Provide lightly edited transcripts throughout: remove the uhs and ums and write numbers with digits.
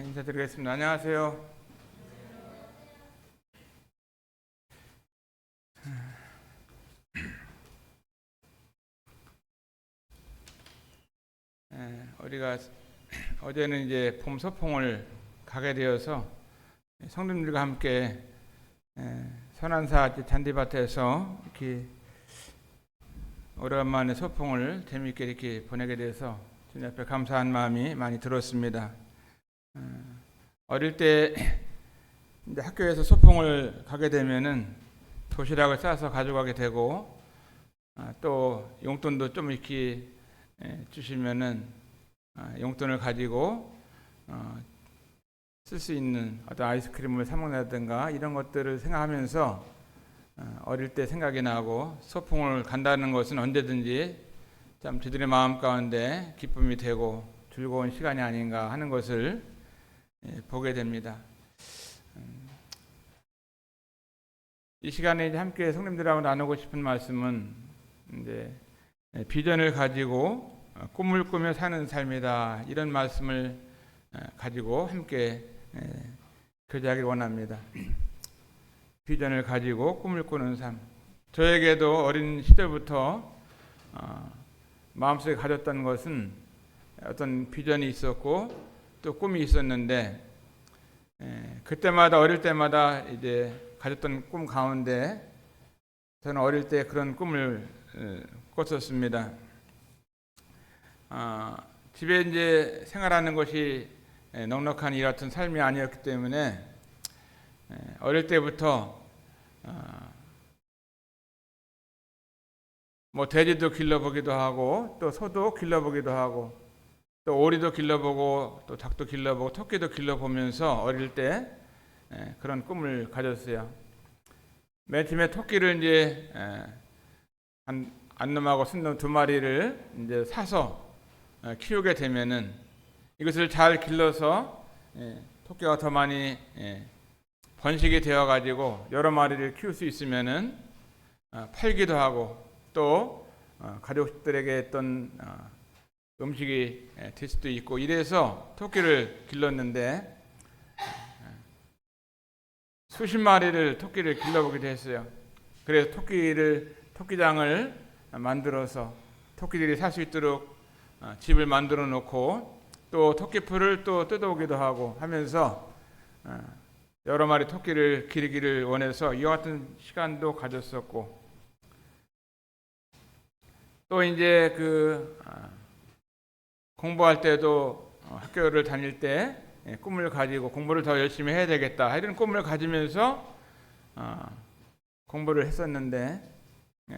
인사드리겠습니다. 안녕하세요. 우리가 어제는 이제 봄 소풍을 가게 되어서 성도님들과 함께 선한사 잔디밭에서 이렇게 오랜만에 소풍을 재미있게 이렇게 보내게 돼서 주님 앞에 감사한 마음이 많이 들었습니다. 어릴 때 이제 학교에서 소풍을 가게 되면은 도시락을 싸서 가져가게 되고 또 용돈도 좀 이렇게 주시면은 용돈을 가지고 쓸 수 있는 어떤 아이스크림을 사 먹는다든가 이런 것들을 생각하면서 어릴 때 생각이 나고 소풍을 간다는 것은 언제든지 참 저들의 마음 가운데 기쁨이 되고 즐거운 시간이 아닌가 하는 것을 보게 됩니다. 이 시간에 이제 함께 성님들하고 나누고 싶은 말씀은 이제 비전을 가지고 꿈을 꾸며 사는 삶이다, 이런 말씀을 가지고 함께 교제하길 원합니다. 비전을 가지고 꿈을 꾸는 삶. 저에게도 어린 시절부터 마음속에 가졌던 것은 어떤 비전이 있었고 또 꿈이 있었는데 그때마다 어릴 때마다 이제 가졌던 꿈 가운데 저는 어릴 때 그런 꿈을 꿨었습니다. 집에 이제 생활하는 것이 넉넉한 일 같은 삶이 아니었기 때문에 어릴 때부터 뭐 돼지도 길러보기도 하고 또 소도 길러보기도 하고 또 오리도 길러보고 또 닭도 길러보고 토끼도 길러보면서 어릴 때 그런 꿈을 가졌어요. 맨 처음에 토끼를 이제 한 놈하고 순놈 두 마리를 이제 사서 키우게 되면은 이것을 잘 길러서 토끼가 더 많이 번식이 되어 가지고 여러 마리를 키울 수 있으면은 팔기도 하고 또 가족들에게 어떤 음식이 될 수도 있고 이래서 토끼를 길렀는데 수십 마리를 토끼를 길러보기도 했어요. 그래서 토끼장을 만들어서 토끼들이 살 수 있도록 집을 만들어 놓고 또 토끼풀을 또 뜯어오기도 하고 하면서 여러 마리 토끼를 기르기를 원해서 이와 같은 시간도 가졌었고 또 이제 공부할 때도 학교를 다닐 때 꿈을 가지고 공부를 더 열심히 해야 되겠다 이런 꿈을 가지면서 공부를 했었는데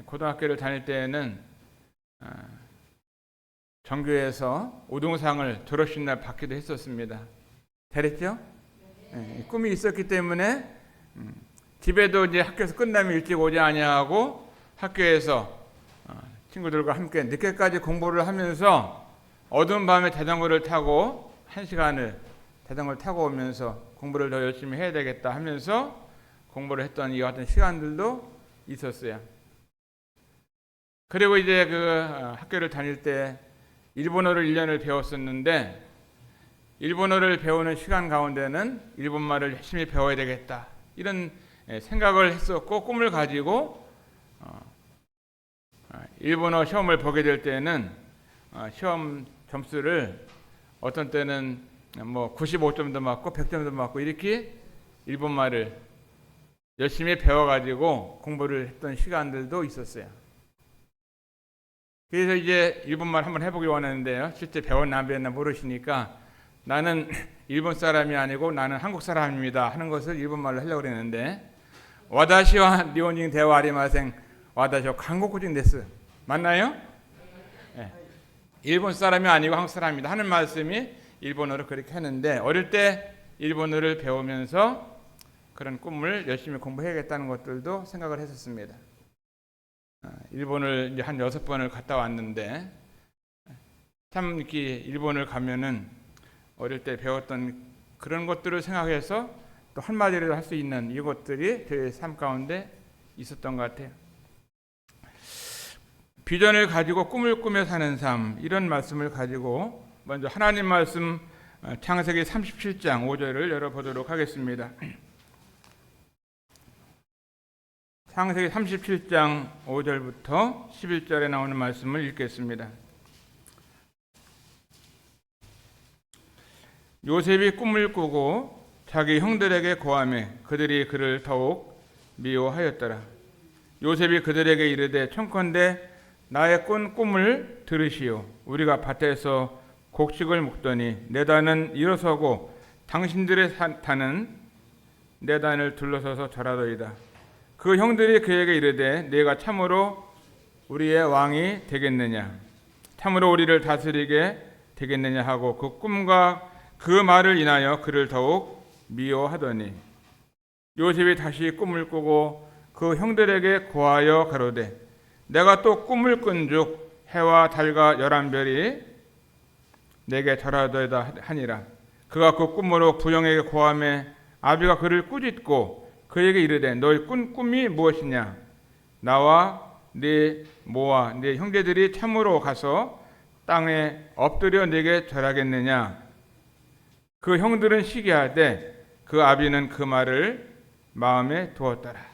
고등학교를 다닐 때에는 전교에서 우등상을 졸업식 날 받기도 했었습니다. 잘했죠? 꿈이 있었기 때문에 집에도 이제 학교에서 끝나면 일찍 오지 아니하고 학교에서 친구들과 함께 늦게까지 공부를 하면서 어두운 밤에 자전거를 타고 1시간을 자전거를 타고 오면서 공부를 더 열심히 해야 되겠다 하면서 공부를 했던 이와 같은 시간들도 있었어요. 그리고 이제 학교를 다닐 때 일본어를 1년을 배웠었는데 일본어를 배우는 시간 가운데는 일본말을 열심히 배워야 되겠다 이런 생각을 했었고 꿈을 가지고 일본어 시험을 보게 될 때는 시험 점수를 어떤 때는 뭐 95점도 맞고 100점도 맞고 이렇게 일본말을 열심히 배워가지고 공부를 했던 시간들도 있었어요. 그래서 이제 일본말 한번 해보기 원하는데요. 실제 배웠나 안 배웠나 모르시니까 나는 일본 사람이 아니고 나는 한국 사람입니다 하는 것을 일본말로 하려고 그랬는데 와다시와 니혼인 대화 아리마생 와다시와 한국인 데스 맞나요? 네. 일본 사람이 아니고 한국 사람입니다 하는 말씀이 일본어로 그렇게 하는데 어릴 때 일본어를 배우면서 그런 꿈을 열심히 공부해야겠다는 것들도 생각을 했었습니다. 일본을 이제 한 6번을 갔다 왔는데 참 이렇게 일본을 가면은 어릴 때 배웠던 그런 것들을 생각해서 또 한마디로 할 수 있는 이것들이 저의 삶 가운데 있었던 것 같아요. 비전을 가지고 꿈을 꾸며 사는 삶, 이런 말씀을 가지고 먼저 하나님 말씀 창세기 37장 5절을 열어보도록 하겠습니다. 창세기 37장 5절부터 11절에 나오는 말씀을 읽겠습니다. 요셉이 꿈을 꾸고 자기 형들에게 고하매 그들이 그를 더욱 미워하였더라. 요셉이 그들에게 이르되 청컨대 나의 꾼 꿈을 들으시오. 우리가 밭에서 곡식을 먹더니 내 단은 일어서고 당신들의 단은 내 단을 둘러서서 절하더이다. 그 형들이 그에게 이르되 네가 참으로 우리의 왕이 되겠느냐, 참으로 우리를 다스리게 되겠느냐 하고 그 꿈과 그 말을 인하여 그를 더욱 미워하더니 요셉이 다시 꿈을 꾸고 그 형들에게 고하여 가로되 내가 또 꿈을 꾼즉 해와 달과 11별이 내게 절하도다 하니라. 그가 그 꿈으로 부형에게 고하매 아비가 그를 꾸짖고 그에게 이르되 너의 꾼 꿈이 무엇이냐? 나와 네 모와 네 형제들이 참으로 가서 땅에 엎드려 네게 절하겠느냐? 그 형들은 시기하되 그 아비는 그 말을 마음에 두었더라.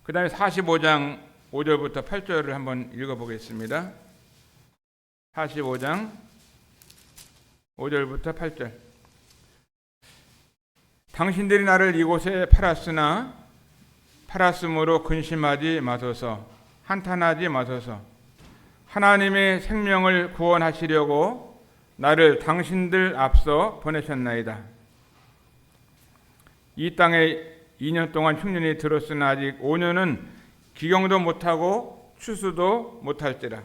그 다음에 45장 5절부터 8절을 한번 읽어보겠습니다. 45장 5절부터 8절. 당신들이 나를 이곳에 팔았으므로 근심하지 마소서, 한탄하지 마소서. 하나님의 생명을 구원하시려고 나를 당신들 앞서 보내셨나이다. 이 땅에 2년 동안 흉년이 들었으나 아직 5년은 기경도 못하고 추수도 못할지라.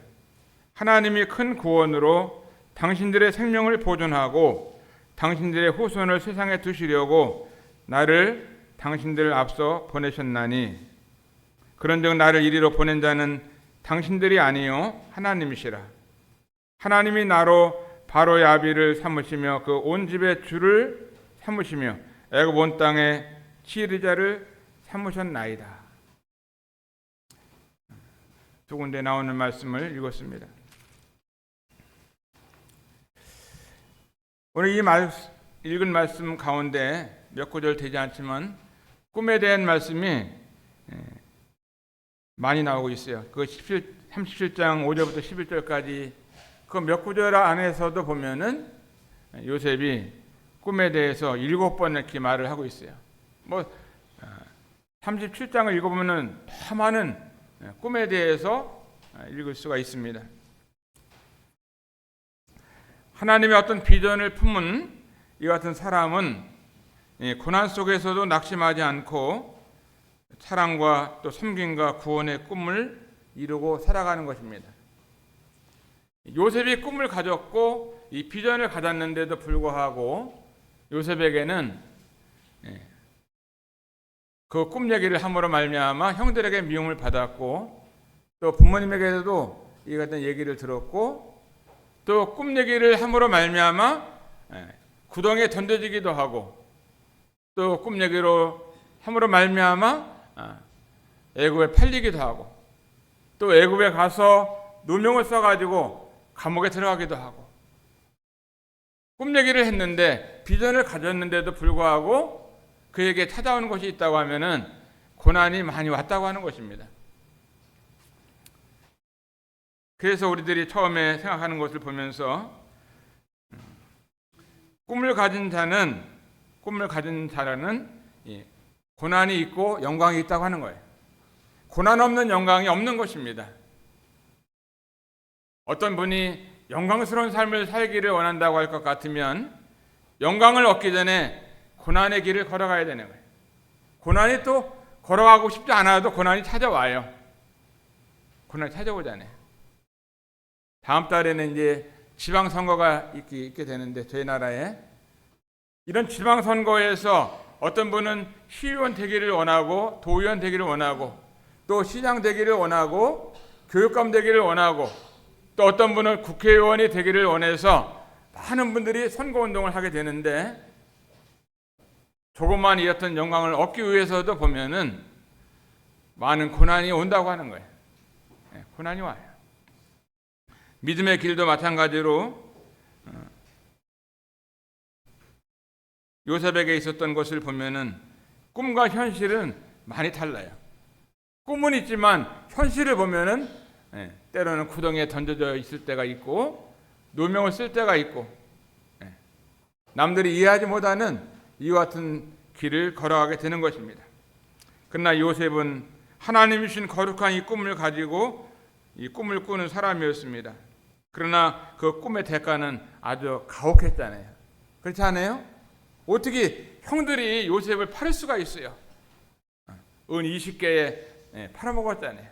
하나님이 큰 구원으로 당신들의 생명을 보존하고 당신들의 후손을 세상에 두시려고 나를 당신들 앞서 보내셨나니 그런즉 나를 이리로 보낸 자는 당신들이 아니요 하나님이시라. 하나님이 나로 바로의 아비를 삼으시며 그 온 집의 주를 삼으시며 애굽 온 땅의 치리자를 삼으셨나이다. 두 군데 나오는 말씀을 읽었습니다. 오늘 이 읽은 말씀 가운데 몇 구절 되지 않지만 꿈에 대한 말씀이 많이 나오고 있어요. 그 37장 5절부터 11절까지 그 몇 구절 안에서도 보면은 요셉이 꿈에 대해서 7번 이렇게 말을 하고 있어요. 37장을 읽어보면은 더 많은 꿈에 대해서 읽을 수가 있습니다. 하나님의 어떤 비전을 품은 이 같은 사람은 고난 속에서도 낙심하지 않고 사랑과 또 섬김과 구원의 꿈을 이루고 살아가는 것입니다. 요셉이 꿈을 가졌고 이 비전을 가졌는데도 불구하고 요셉에게는 그 꿈 얘기를 함으로 말미암아 형들에게 미움을 받았고 또 부모님에게도 이 같은 얘기를 들었고 또 꿈 얘기를 함으로 말미암아 구덩이에 던져지기도 하고 또 꿈 얘기로 함으로 말미암아 애굽에 팔리기도 하고 또 애굽에 가서 누명을 써가지고 감옥에 들어가기도 하고 꿈 얘기를 했는데 비전을 가졌는데도 불구하고 그에게 찾아오는 것이 있다고 하면은 고난이 많이 왔다고 하는 것입니다. 그래서 우리들이 처음에 생각하는 것을 보면서 꿈을 가진 자는 고난이 있고 영광이 있다고 하는 거예요. 고난 없는 영광이 없는 것입니다. 어떤 분이 영광스러운 삶을 살기를 원한다고 할 것 같으면 영광을 얻기 전에 고난의 길을 걸어가야 되는 거예요. 고난이 또 걸어가고 싶지 않아도 고난이 찾아와요. 고난이 찾아오잖아요. 다음 달에는 이제 지방선거가 있게 되는데 저희 나라에 이런 지방선거에서 어떤 분은 시의원 되기를 원하고 도의원 되기를 원하고 또 시장 되기를 원하고 교육감 되기를 원하고 또 어떤 분은 국회의원이 되기를 원해서 많은 분들이 선거운동을 하게 되는데 조금만 이 어떤 영광을 얻기 위해서도 보면은 많은 고난이 온다고 하는 거예요. 고난이 와요. 믿음의 길도 마찬가지로 요셉에게 있었던 것을 보면은 꿈과 현실은 많이 달라요. 꿈은 있지만 현실을 보면은 때로는 구덩이에 던져져 있을 때가 있고 누명을 쓸 때가 있고 남들이 이해하지 못하는 이와 같은 길을 걸어가게 되는 것입니다. 그러나 요셉은 하나님이 주신 거룩한 이 꿈을 가지고 이 꿈을 꾸는 사람이었습니다. 그러나 그 꿈의 대가는 아주 가혹했잖아요. 그렇지 않아요? 어떻게 형들이 요셉을 팔을 수가 있어요? 은 20개에 팔아먹었잖아요.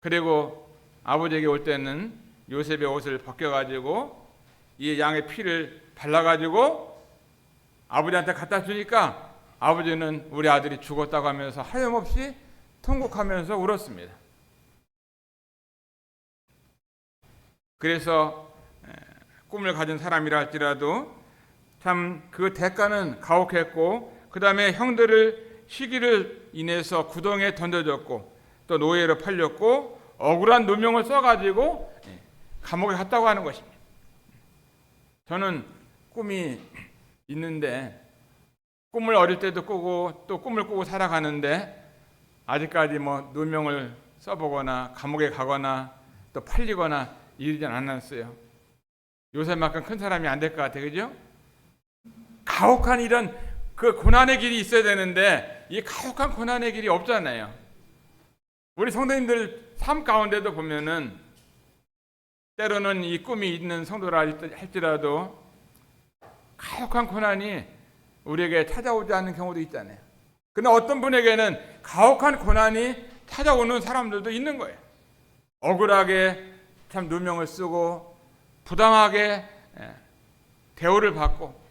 그리고 아버지에게 올 때는 요셉의 옷을 벗겨가지고 이 양의 피를 발라가지고 아버지한테 갖다 주니까 아버지는 우리 아들이 죽었다고 하면서 하염없이 통곡하면서 울었습니다. 그래서 꿈을 가진 사람이라 할지라도 참 그 대가는 가혹했고, 그 다음에 형들을 시기를 인해서 구덩이에 던져졌고 또 노예로 팔렸고 억울한 누명을 써가지고 감옥에 갔다고 하는 것입니다. 저는 꿈이 있는데 꿈을 어릴 때도 꾸고 또 꿈을 꾸고 살아가는데 아직까지 뭐 누명을 써보거나 감옥에 가거나 또 팔리거나 이러진 않았어요. 요새만큼 큰 사람이 안 될 것 같아요. 그죠? 가혹한 이런 그 고난의 길이 있어야 되는데 이 가혹한 고난의 길이 없잖아요. 우리 성도님들 삶 가운데도 보면은 때로는 이 꿈이 있는 성도라 할지라도 가혹한 고난이 우리에게 찾아오지 않는 경우도 있잖아요. 그러나 어떤 분에게는 가혹한 고난이 찾아오는 사람들도 있는 거예요. 억울하게 참 누명을 쓰고 부당하게 대우를 받고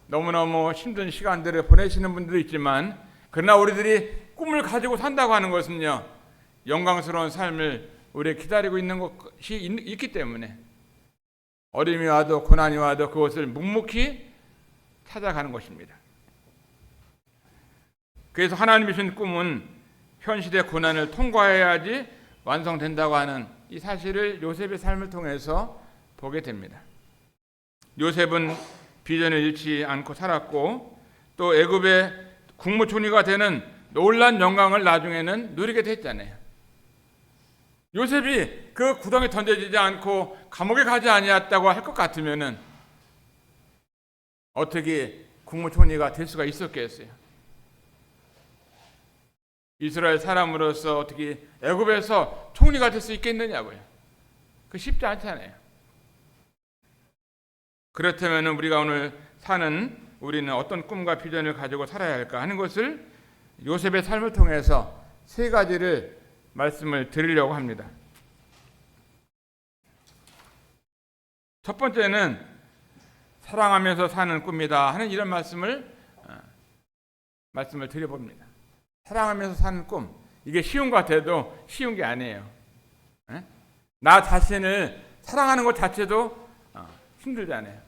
너무너무 힘든 시간들을 보내시는 분들도 있지만, 그러나 우리들이 꿈을 가지고 산다고 하는 것은요, 영광스러운 삶을 우리에게 기다리고 있는 것이 있기 때문에 어려움이 와도 고난이 와도 그것을 묵묵히 찾아가는 것입니다. 그래서 하나님이 주신 꿈은 현실의 고난을 통과해야지 완성된다고 하는 이 사실을 요셉의 삶을 통해서 보게 됩니다. 요셉은 비전을 잃지 않고 살았고 또 애굽의 국무총리가 되는 놀란 영광을 나중에는 누리게 됐잖아요. 요셉이 그 구덩이에 던져지지 않고 감옥에 가지 아니었다고 할 것 같으면은 어떻게 국무총리가 될 수가 있었겠어요? 이스라엘 사람으로서 어떻게 애굽에서 총리가 될 수 있겠느냐고요. 그 쉽지 않잖아요. 그렇다면 우리가 오늘 우리는 어떤 꿈과 비전을 가지고 살아야 할까 하는 것을 요셉의 삶을 통해서 세 가지를 말씀을 드리려고 합니다. 첫 번째는 사랑하면서 사는 꿈이다 하는 이런 말씀을 드려봅니다. 사랑하면서 사는 꿈, 이게 쉬운 것 같아도 쉬운 게 아니에요. 나 자신을 사랑하는 것 자체도 힘들잖아요.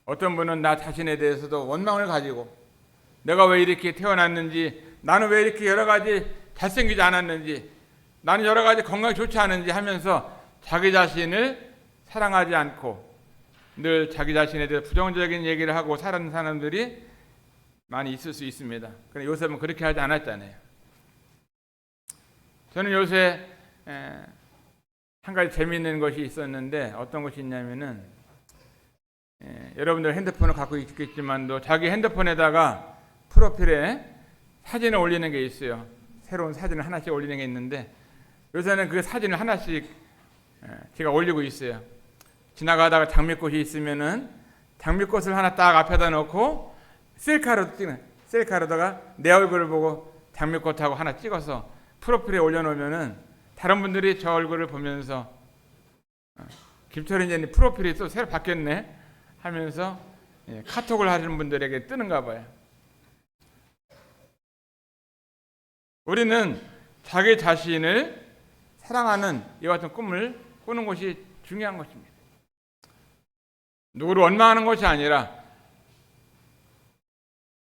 어떤 분은 나 자신에 대해서도 원망을 가지고 내가 왜 이렇게 태어났는지, 나는 왜 이렇게 여러 가지 잘생기지 않았는지, 나는 여러 가지 건강이 좋지 않은지 하면서 자기 자신을 사랑하지 않고 늘 자기 자신에 대해 부정적인 얘기를 하고 사는 사람들이 많이 있을 수 있습니다. 그런데 요셉은 그렇게 하지 않았잖아요. 저는 요새 한 가지 재미있는 것이 있었는데 어떤 것이 있냐면은 여러분들 핸드폰을 갖고 있겠지만도 자기 핸드폰에다가 프로필에 사진을 올리는 게 있어요. 새로운 사진을 하나씩 올리는 게 있는데 요새는 그 사진을 하나씩 제가 올리고 있어요. 지나가다가 장미꽃이 있으면은 장미꽃을 하나 딱 앞에다 놓고 셀카로다가 내 얼굴을 보고 장미꽃하고 하나 찍어서 프로필에 올려놓으면은 다른 분들이 저 얼굴을 보면서 김철인 프로필이 또 새로 바뀌었네 하면서 카톡을 하시는 분들에게 뜨는가 봐요. 우리는 자기 자신을 사랑하는 이와 같은 꿈을 꾸는 것이 중요한 것입니다. 누구를 원망하는 것이 아니라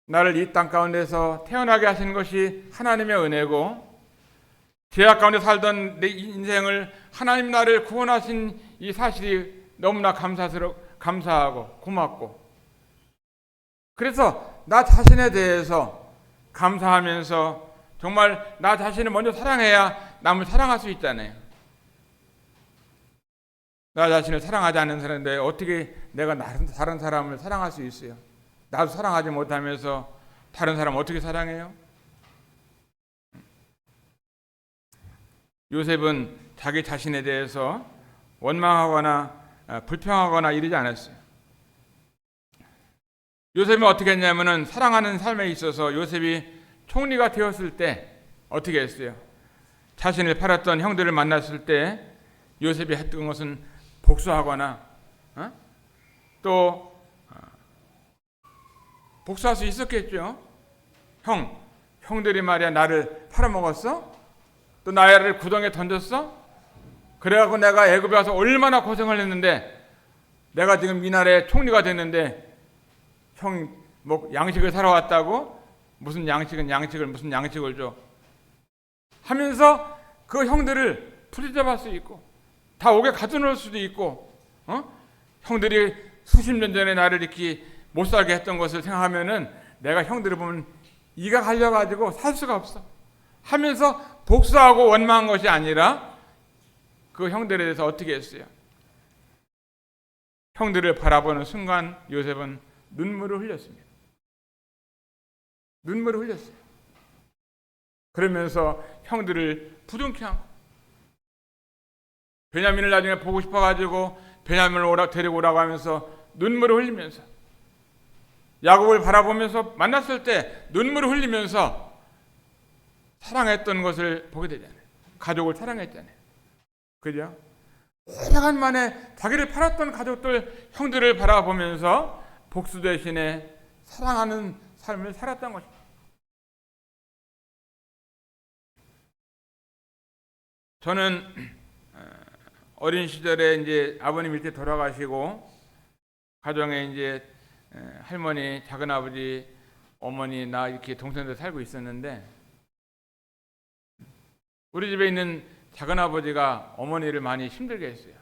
나를 이 땅 가운데서 태어나게 하신 것이 하나님의 은혜고, 죄악 가운데 살던 내 인생을 하나님 나를 구원하신 이 사실이 너무나 감사하고 고맙고, 그래서 나 자신에 대해서 감사하면서 정말 나 자신을 먼저 사랑해야 남을 사랑할 수 있잖아요. 나 자신을 사랑하지 않는 사람인데 어떻게 내가 다른 사람을 사랑할 수 있어요? 나도 사랑하지 못하면서 다른 사람 어떻게 사랑해요? 요셉은 자기 자신에 대해서 원망하거나 불평하거나 이러지 않았어요. 요셉은 어떻게 했냐면은 사랑하는 삶에 있어서 요셉이 총리가 되었을 때 어떻게 했어요? 자신을 팔았던 형들을 만났을 때 요셉이 했던 것은 복수하거나 또 복수할 수 있었겠죠. 형들이 말이야 나를 팔아먹었어? 또 나를 구덩이에 던졌어? 그래갖고 내가 애굽에 와서 얼마나 고생을 했는데 내가 지금 이날에 총리가 됐는데 형 뭐 양식을 사러 왔다고? 무슨 양식을 줘? 하면서 그 형들을 풀이잡을 수 있고 다 옥에 가둬놓을 수도 있고 형들이 수십 년 전에 나를 이렇게 못 살게 했던 것을 생각하면은 내가 형들을 보면 이가 갈려가지고 살 수가 없어 하면서 복수하고 원망한 것이 아니라 그 형들에 대해서 어떻게 했어요? 형들을 바라보는 순간 요셉은 눈물을 흘렸습니다. 눈물을 흘렸어요. 그러면서 형들을 부둥켜 안고 베냐민을 나중에 보고 싶어가지고 베냐민을 데리고 오라고 하면서 눈물을 흘리면서 야곱을 바라보면서 만났을 때 눈물을 흘리면서 사랑했던 것을 보게 되잖아요. 가족을 사랑했잖아요. 그죠? 오래간 만에 자기를 팔았던 가족들, 형들을 바라보면서 복수 대신에 사랑하는 삶을 살았던 것입니다. 저는 어린 시절에 이제 아버님 일찍 돌아가시고 가정에 이제 할머니, 작은아버지, 어머니, 나 이렇게 동생들 살고 있었는데 우리 집에 있는 작은아버지가 어머니를 많이 힘들게 했어요.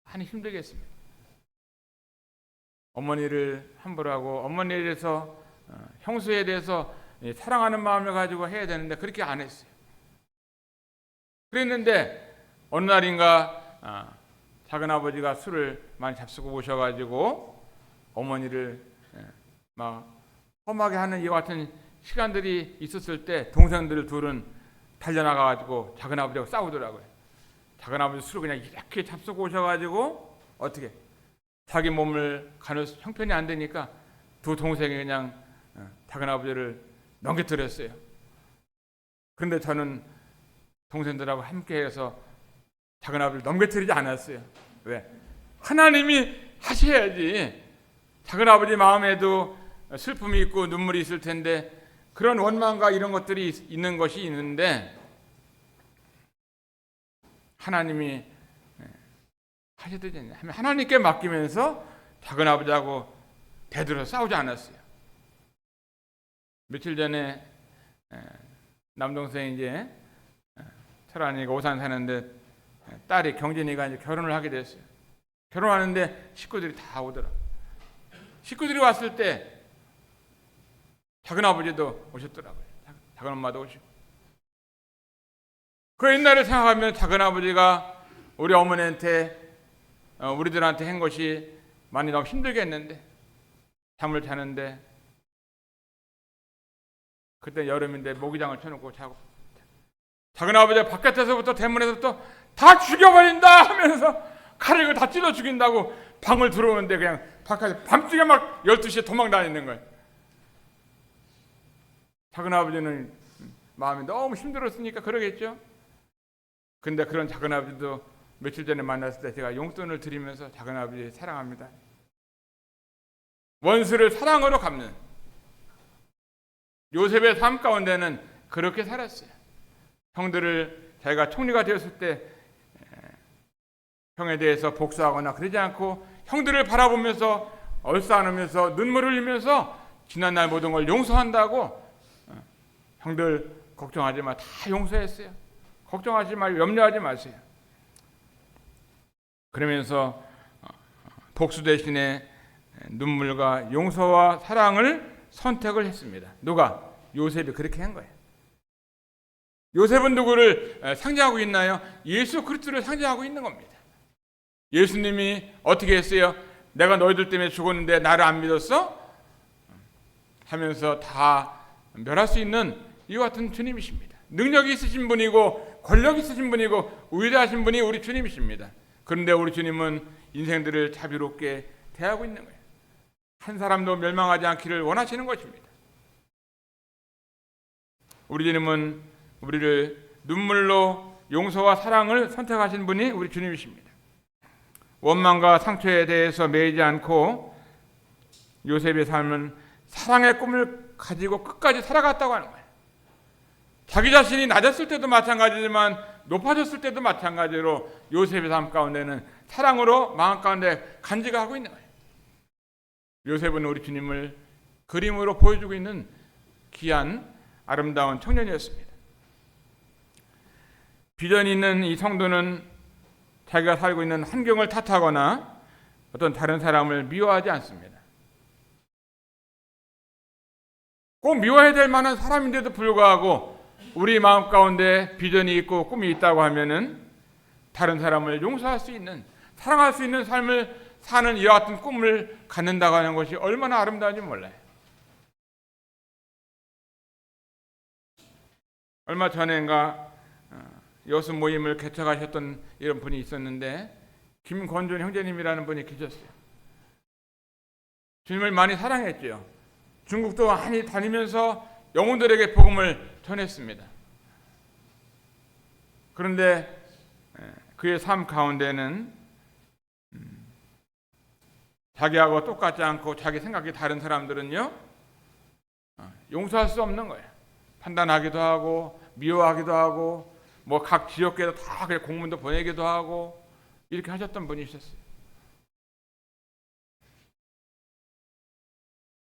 많이 힘들게 했습니다. 어머니를 함부로 하고 어머니에 대해서 형수에 대해서 사랑하는 마음을 가지고 해야 되는데 그렇게 안 했어요. 그랬는데 어느 날인가 작은아버지가 술을 많이 잡수고 오셔가지고 어머니를 막 험하게 하는 이와 같은 시간들이 있었을 때 동생들 둘은 달려나가가지고 작은아버지하고 싸우더라고요. 작은아버지 술을 그냥 이렇게 잡수고 오셔가지고 어떻게 자기 몸을 가눌 형편이 안 되니까 두 동생이 그냥 작은아버지를 넘겨뜨렸어요. 그런데 저는 동생들하고 함께해서 작은아버지를 넘겨뜨리지 않았어요. 왜? 하나님이 하셔야지. 작은아버지 마음에도 슬픔이 있고 눈물이 있을 텐데 그런 원망과 이런 것들이 있는 것이 있는데 하나님이 하셔야 되잖아요. 하나님께 맡기면서 작은아버지하고 대들어 싸우지 않았어요. 며칠 전에 남동생이 이제 철환이가 오산 사는데 딸이 경진이가 이제 결혼을 하게 됐어요. 결혼하는데 식구들이 다 오더라. 식구들이 왔을 때 작은아버지도 오셨더라고요. 작은엄마도 오시고. 그 옛날을 생각하면 작은아버지가 우리 어머니한테 우리들한테 한 것이 많이 너무 힘들게 했는데 잠을 자는데 그때 여름인데 모기장을 켜놓고 자고 작은아버지가 바깥에서부터 대문에서부터 다 죽여버린다 하면서 칼을 다 찔러 죽인다고 방을 들어오는데 그냥 바깥에 밤중에 막 12시에 도망다니는 거예요. 작은아버지는 마음이 너무 힘들었으니까 그러겠죠. 근데 그런 작은아버지도 며칠 전에 만났을 때 제가 용돈을 드리면서 작은아버지 사랑합니다. 원수를 사랑으로 갚는 요셉의 삶 가운데는 그렇게 살았어요. 형들을 자기가 총리가 되었을 때 형에 대해서 복수하거나 그러지 않고 형들을 바라보면서 얼싸안으면서 눈물을 흘리면서 지난날 모든 걸 용서한다고 형들 걱정하지 마 다 용서했어요. 걱정하지 말고 염려하지 마세요. 그러면서 복수 대신에 눈물과 용서와 사랑을 선택을 했습니다. 누가? 요셉이 그렇게 한 거예요. 요셉은 누구를 상징하고 있나요? 예수 그리스도를 상징하고 있는 겁니다. 예수님이 어떻게 했어요? 내가 너희들 때문에 죽었는데 나를 안 믿었어? 하면서 다 멸할 수 있는 이와 같은 주님이십니다. 능력이 있으신 분이고 권력이 있으신 분이고 위대하신 분이 우리 주님이십니다. 그런데 우리 주님은 인생들을 자비롭게 대하고 있는 거예요. 한 사람도 멸망하지 않기를 원하시는 것입니다. 우리 주님은 우리를 눈물로 용서와 사랑을 선택하신 분이 우리 주님이십니다. 원망과 상처에 대해서 매이지 않고 요셉의 삶은 사랑의 꿈을 가지고 끝까지 살아갔다고 하는 거예요. 자기 자신이 낮았을 때도 마찬가지지만 높아졌을 때도 마찬가지로 요셉의 삶 가운데는 사랑으로 마음 가운데 간직하고 있는 거예요. 요셉은 우리 주님을 그림으로 보여주고 있는 귀한 아름다운 청년이었습니다. 비전이 있는 이 성도는 자기가 살고 있는 환경을 탓하거나 어떤 다른 사람을 미워하지 않습니다. 꼭 미워해야 될 만한 사람인데도 불구하고 우리 마음 가운데 비전이 있고 꿈이 있다고 하면은 다른 사람을 용서할 수 있는, 사랑할 수 있는 삶을 사는 이와 같은 꿈을 갖는다고 하는 것이 얼마나 아름다운지 몰라요. 얼마 전인가 여수 모임을 개척하셨던 이런 분이 있었는데 김건준 형제님이라는 분이 계셨어요. 주님을 많이 사랑했죠. 중국도 많이 다니면서 영혼들에게 복음을 전했습니다. 그런데 그의 삶 가운데는 자기하고 똑같지 않고 자기 생각이 다른 사람들은요 용서할 수 없는 거예요. 판단하기도 하고 미워하기도 하고 뭐 각 지역계에서 다 공문도 보내기도 하고 이렇게 하셨던 분이 있었어요.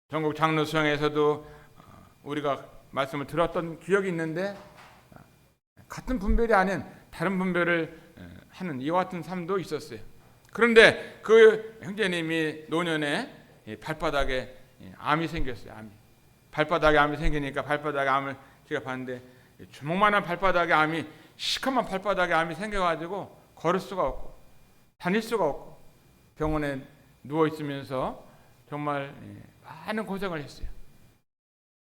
전국 장로 수양에서도 우리가 말씀을 들었던 기억이 있는데 같은 분별이 아닌 다른 분별을 하는 이와 같은 삶도 있었어요. 그런데 그 형제님이 노년에 발바닥에 암이 생겼어요. 암이. 발바닥에 암이 생기니까 발바닥에 암을 제가 봤는데 주먹만한 발바닥에 암이 시커먼 발바닥에 암이 생겨가지고 걸을 수가 없고 다닐 수가 없고 병원에 누워 있으면서 정말 많은 고생을 했어요.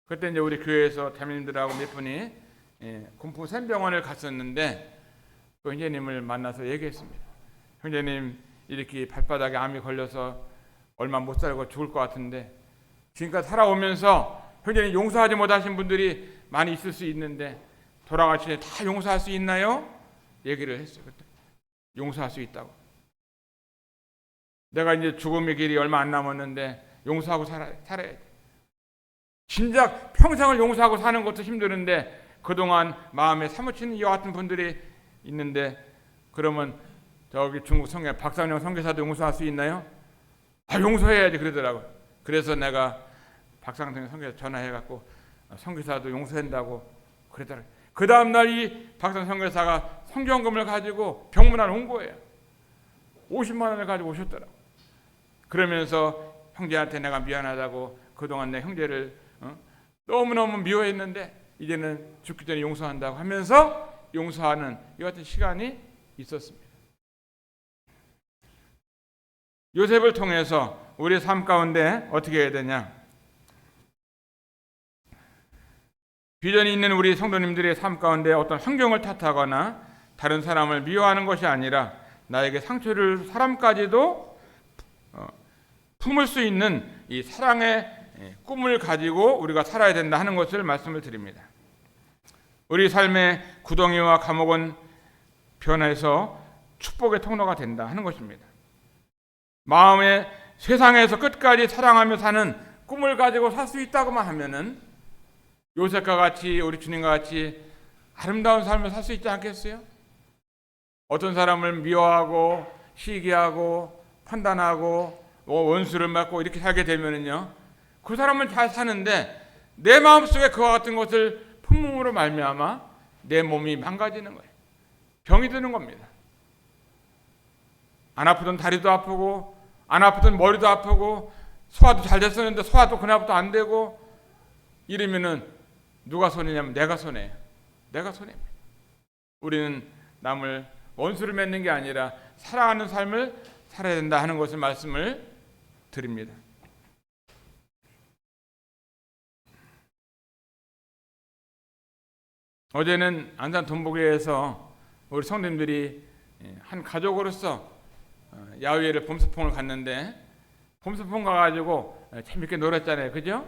그때 이제 우리 교회에서 자매님들하고 몇 분이 군포 샘병원을 갔었는데 그 형제님을 만나서 얘기했습니다. 형제님 이렇게 발바닥에 암이 걸려서 얼마 못 살고 죽을 것 같은데 지금까지 살아오면서 형제님 용서하지 못하신 분들이 많이 있을 수 있는데 돌아가시에 다 용서할 수 있나요? 얘기를 했어요. 그때 용서할 수 있다고. 내가 이제 죽음의 길이 얼마 안 남았는데 용서하고 살아야 돼. 진작 평생을 용서하고 사는 것도 힘드는데 그동안 마음에 사무치는 이와 같은 분들이 있는데 그러면 저기 중국 성교 박상영 선교사도 용서할 수 있나요? 용서해야지 그러더라고요. 그래서 내가 박상영 선교사 전화해갖고 선교사도 용서한다고 그러더라고요. 그 다음날 이 박상영 선교사가 성경금을 가지고 병문안 온 거예요. 50만 원을 가지고 오셨더라고요. 그러면서 형제한테 내가 미안하다고 그동안 내 형제를 너무너무 미워했는데 이제는 죽기 전에 용서한다고 하면서 용서하는 이 같은 시간이 있었습니다. 요셉을 통해서 우리의 삶 가운데 어떻게 해야 되냐? 비전이 있는 우리 성도님들의 삶 가운데 어떤 환경을 탓하거나 다른 사람을 미워하는 것이 아니라 나에게 상처를 사람까지도 품을 수 있는 이 사랑의 꿈을 가지고 우리가 살아야 된다 하는 것을 말씀을 드립니다. 우리 삶의 구덩이와 감옥은 변해서 축복의 통로가 된다 하는 것입니다. 마음에 세상에서 끝까지 사랑하며 사는 꿈을 가지고 살 수 있다고만 하면은 요셉과 같이 우리 주님과 같이 아름다운 삶을 살 수 있지 않겠어요? 어떤 사람을 미워하고 시기하고 판단하고 원수를 맞고 이렇게 살게 되면은요 그 사람은 잘 사는데 내 마음속에 그와 같은 것을 품음으로 말미암아 내 몸이 망가지는 거예요. 병이 드는 겁니다. 안 아프던 다리도 아프고 안 아프던 머리도 아프고 소화도 잘 됐었는데 소화도 그날부터 안 되고 이러면은 누가 손해냐면 내가 손해예요. 내가 손해입니다. 우리는 남을 원수를 맺는 게 아니라 사랑하는 삶을 살아야 된다 하는 것을 말씀을 드립니다. 어제는 안산 돈보교에서 우리 성도님들이 한 가족으로서 야외를 봄소풍을 갔는데 봄소풍 가가지고 재밌게 놀았잖아요. 그죠?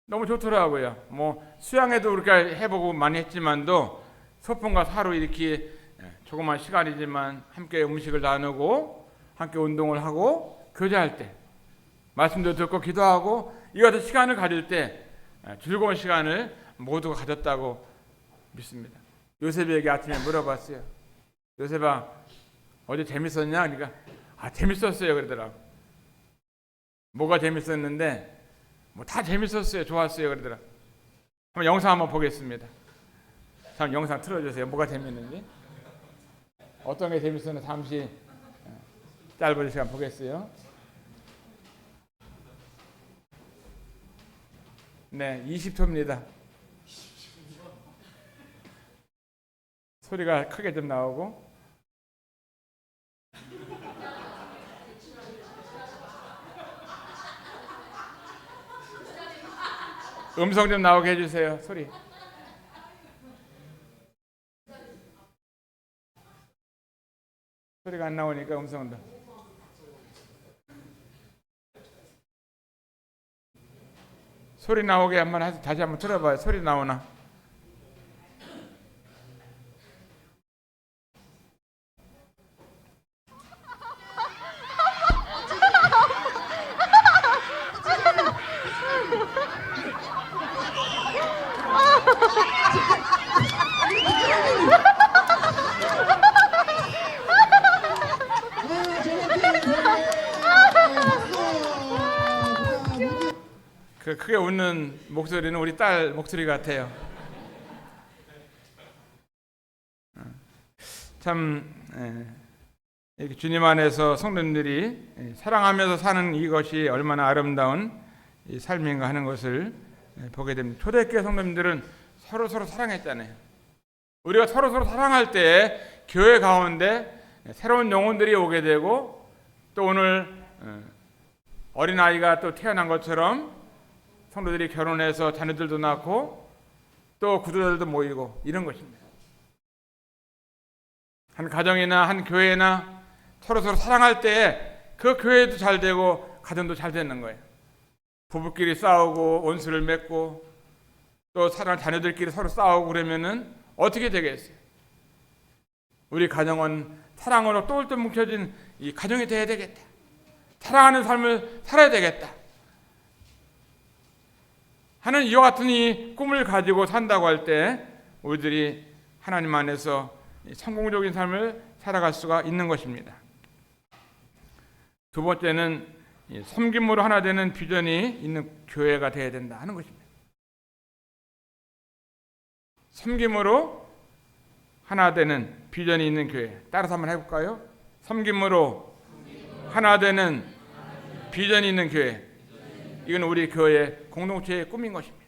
너무 좋더라고요. 뭐 수양회도 그렇게 해보고 많이 했지만도 소풍 가서 하루 이렇게 조그만 시간이지만 함께 음식을 나누고 함께 운동을 하고 교제할 때 말씀도 듣고 기도하고 이 같은 시간을 가질 때 즐거운 시간을 모두가 가졌다고 믿습니다. 요셉에게 아침에 물어봤어요. 요셉아, 어제 재밌었냐? 그러니까 재밌었어요 그러더라고. 뭐가 재밌었는데 뭐 다 재밌었어요. 좋았어요 그러더라고. 한번 영상 한번 보겠습니다. 잠깐 영상 틀어주세요. 뭐가 재밌는지. 어떤 게 재밌었는지 잠시 짧은 시간 보겠어요. 네, 20초입니다. 소리가 크게 좀 나오고. 음성 좀 나오게 해주세요. 소리. 소리가 안 나오니까 음성도. 소리 나오게 한번 다시 한번 들어봐요. 소리 나오나? 그 크게 웃는 목소리는 우리 딸 목소리 같아요. 참 이렇게 주님 안에서 성도님들이 사랑하면서 사는 이것이 얼마나 아름다운 이 삶인가 하는 것을 보게 됩니다. 초대교회 성도님들은 서로 사랑했잖아요. 우리가 서로 사랑할 때 교회 가운데 새로운 영혼들이 오게 되고 또 오늘 어린아이가 또 태어난 것처럼 성도들이 결혼해서 자녀들도 낳고 또 구도자들도 모이고 이런 것입니다. 한 가정이나 한 교회나 서로 사랑할 때 그 교회도 잘 되고 가정도 잘 되는 거예요. 부부끼리 싸우고 원수를 맺고 또 사랑하는 자녀들끼리 서로 싸우고 그러면은 어떻게 되겠어요? 우리 가정은 사랑으로 똘똘 뭉쳐진 이 가정이 되어야 되겠다. 사랑하는 삶을 살아야 되겠다 하는 이와 같은 이 꿈을 가지고 산다고 할 때 우리들이 하나님 안에서 성공적인 삶을 살아갈 수가 있는 것입니다. 두 번째는 섬김으로 하나 되는 비전이 있는 교회가 되어야 된다 하는 것입니다. 섬김으로 하나 되는 비전이 있는 교회. 따라서 한번 해볼까요? 섬김으로 하나 되는 비전이 있는 교회. 이건 우리 교회 공동체의 꿈인 것입니다.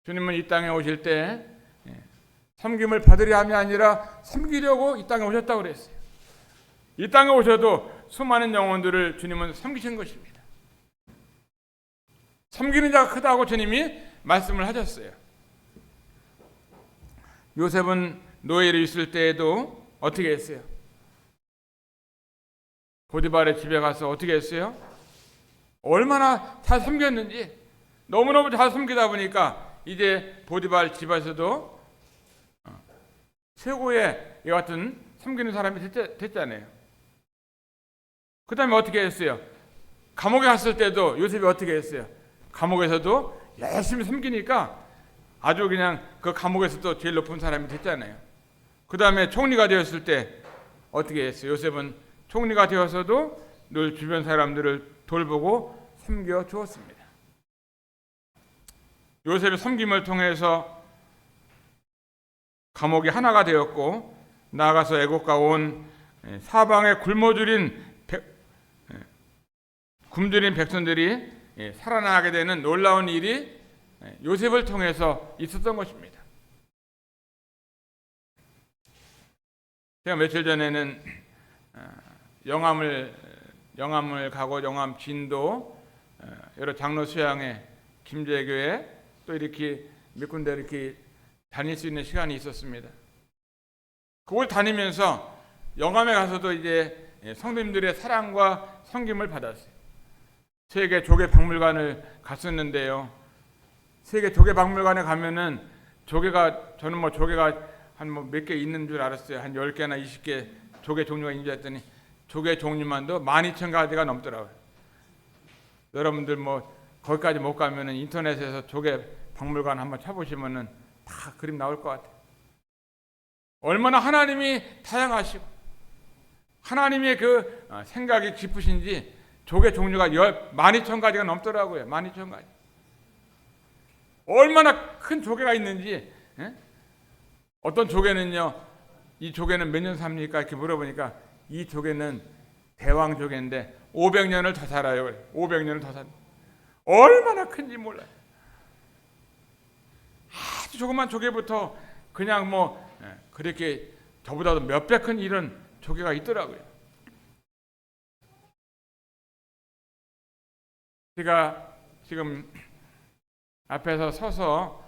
주님은 이 땅에 오실 때 섬김을 받으려 함이 아니라 섬기려고 이 땅에 오셨다고 그랬어요. 이 땅에 오셔도 수많은 영혼들을 주님은 섬기신 것입니다. 섬기는 자가 크다고 주님이 말씀을 하셨어요. 요셉은 노예로 있을 때에도 어떻게 했어요? 보디발의 집에 가서 어떻게 했어요? 얼마나 잘 섬겼는지 너무너무 잘 섬기다 보니까 이제 보디발 집에서도 최고의 이 같은 섬기는 사람이 됐잖아요. 그 다음에 어떻게 했어요? 감옥에 갔을 때도 요셉이 어떻게 했어요? 감옥에서도 열심히 섬기니까 아주 그냥 그 감옥에서도 제일 높은 사람이 됐잖아요. 그 다음에 총리가 되었을 때 어떻게 했어요? 요셉은 총리가 되어서도 늘 주변 사람들을 돌보고 섬겨 주었습니다. 요셉의 섬김을 통해서 감옥이 하나가 되었고 나아가서 애국가 온 사방에 굶주린 백성들이 살아나게 되는 놀라운 일이 요셉을 통해서 있었던 것입니다. 제가 며칠 전에는 영암을 가고 영암 진도 여러 장로 수양회, 김제교회 또 이렇게 몇 군데 이렇게 다닐 수 있는 시간이 있었습니다. 그걸 다니면서 영암에 가서도 이제 성도님들의 사랑과 섬김을 받았어요. 세계 조개 박물관을 갔었는데요. 세계 조개 박물관에 가면은 저는 뭐 조개가 한 뭐 몇 개 있는 줄 알았어요. 한 10개나 20개 조개 종류가 있는 줄 알았더니 조개 종류만도 12,000가지가 넘더라고요. 여러분들 뭐 거기까지 못 가면은 인터넷에서 조개 박물관 한번 쳐보시면은 다 그림 나올 것 같아요. 얼마나 하나님이 다양하시고 하나님의 그 생각이 깊으신지 조개 종류가 12,000가지가 넘더라고요. 12,000가지. 얼마나 큰 조개가 있는지. 어떤 조개는요, 이 조개는 몇 년 삽니까? 이렇게 물어보니까 이 조개는 대왕 조개인데 500년을 더 살아요. 500년을 더 삽니다. 얼마나 큰지 몰라요. 아주 조그만 조개부터 그냥 뭐 그렇게 저보다도 몇 배 큰 이런 조개가 있더라고요. 제가 지금 앞에서 서서